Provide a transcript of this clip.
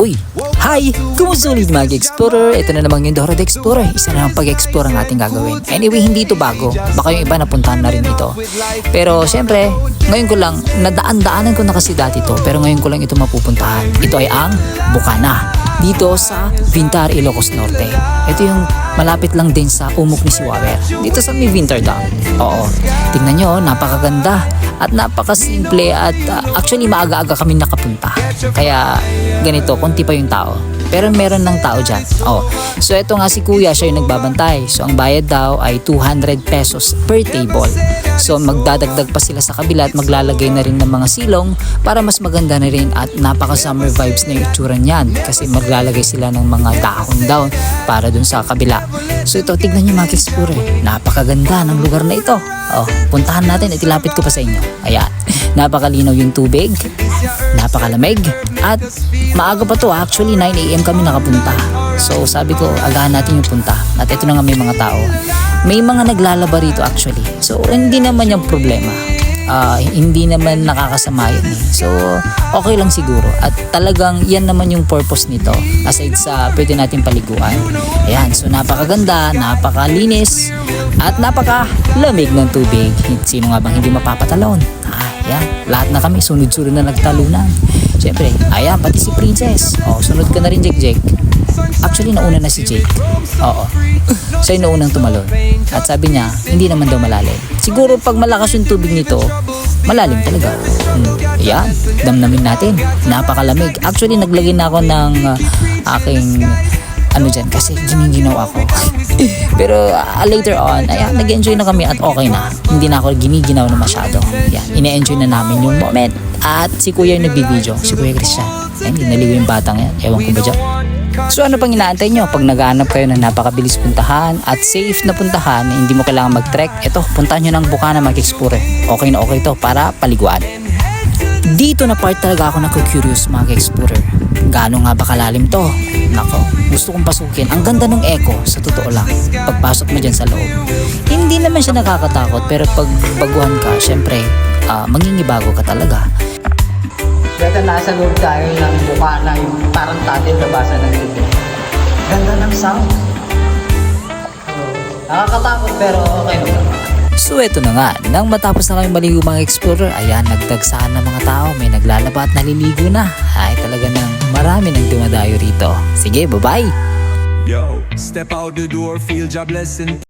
Boy! Hi! Kumusta ulit mga Explorer? Ito na naman yung Dora the Explorer. Isa na lang pag-explore ang ating gagawin. Anyway, hindi ito bago. Baka yung iba napuntahan na rin ito. Pero syempre, ngayon ko lang, nadaan-daanan ko na kasi dati ito. Pero ngayon ko lang ito mapupuntahan. Ito ay ang Bukana. Dito sa Vintar, Ilocos Norte. Ito yung malapit lang din sa Umok ni Siwawer. Dito sa may Vintar Dam. Oo. Tingnan nyo, napakaganda. At napakasimple at actually maaga-aga kami nakapunta. Kaya ganito, konti pa yung tao. Pero meron ng tao dyan. Oh. So ito nga si kuya, siya yung nagbabantay. So ang bayad daw ay 200 pesos per table. So magdadagdag pa sila sa kabila at maglalagay na rin ng mga silong para mas maganda na rin at napaka summer vibes na yung itsura niyan. Kasi maglalagay sila ng mga dahon daw para dun sa kabila. So ito, tignan nyo mga Explorer. Napakaganda ng lugar na ito. Oh, puntahan natin at ilapit ko pa sa inyo. Ayan. Napakalinaw yung tubig. Napakalamig. At maaga pa to, actually 9 AM kami nakapunta. So sabi ko, agahan natin yung punta. At ito na nga may mga tao. May mga naglalaba rito actually. So hindi naman yung problema. Hindi naman nakakasama yun eh. So okay lang siguro. At talagang yan naman yung purpose nito. Aside sa pwede natin paliguan. Ayan, so napakaganda, napakalinis, at napakalamig ng tubig. Sino nga bang hindi mapapatalon? Ayan, lahat na kami sunod-sunod na nagtalunan. Siyempre, ayan, pati si Princess. Sunod ka na rin, Jake. Actually, nauna na si Jake. Oo. Siya yung naunang tumalon. At sabi niya, hindi naman daw malalim. Siguro pag malakas yung tubig nito, malalim talaga. Ayan, damnamin natin. Napakalamig. Actually, naglagay na ako ng aking dyan kasi giniginaw ako. Pero later on, ayan, nag-enjoy na kami at okay na. Hindi na ako giniginaw na masyado. Ayan, ine-enjoy na namin yung moment. At si kuya yung nagbibideo, si Kuya Christian. Ayan, ginaligo yung batang yan. Ewan ko ba dyan. So ano pang inaantay nyo? Pag naghahanap kayo ng napakabilis puntahan at safe na puntahan, hindi mo kailangan mag-trek, eto, puntahan nyo ng Bukana mga Explorer. Okay na okay to para paliguan. Dito na part talaga ako naku-curious mga Explorer. Gaano nga ba kalalim to? Nako, gusto kong pasukin. Ang ganda ng echo, sa totoo lang. Pagpasok mo dyan sa loob. Hindi naman siya nakakatakot, pero pag baguhan ka, syempre, mangingibago ka talaga. Dito nasa loob tayo ng Bukana, yung parang tatil nabasa ng tubig. Ganda ng sound. Nakakatakot pero okay naman. So eto na nga, nang matapos na kami maligo mga Explorer, ayan, nagdagsaan na mga tao, may naglalaba at naliligo na. Ay talaga nang marami nang dumadayo rito. Sige, bye-bye! Yo, step out the door, feel your blessing.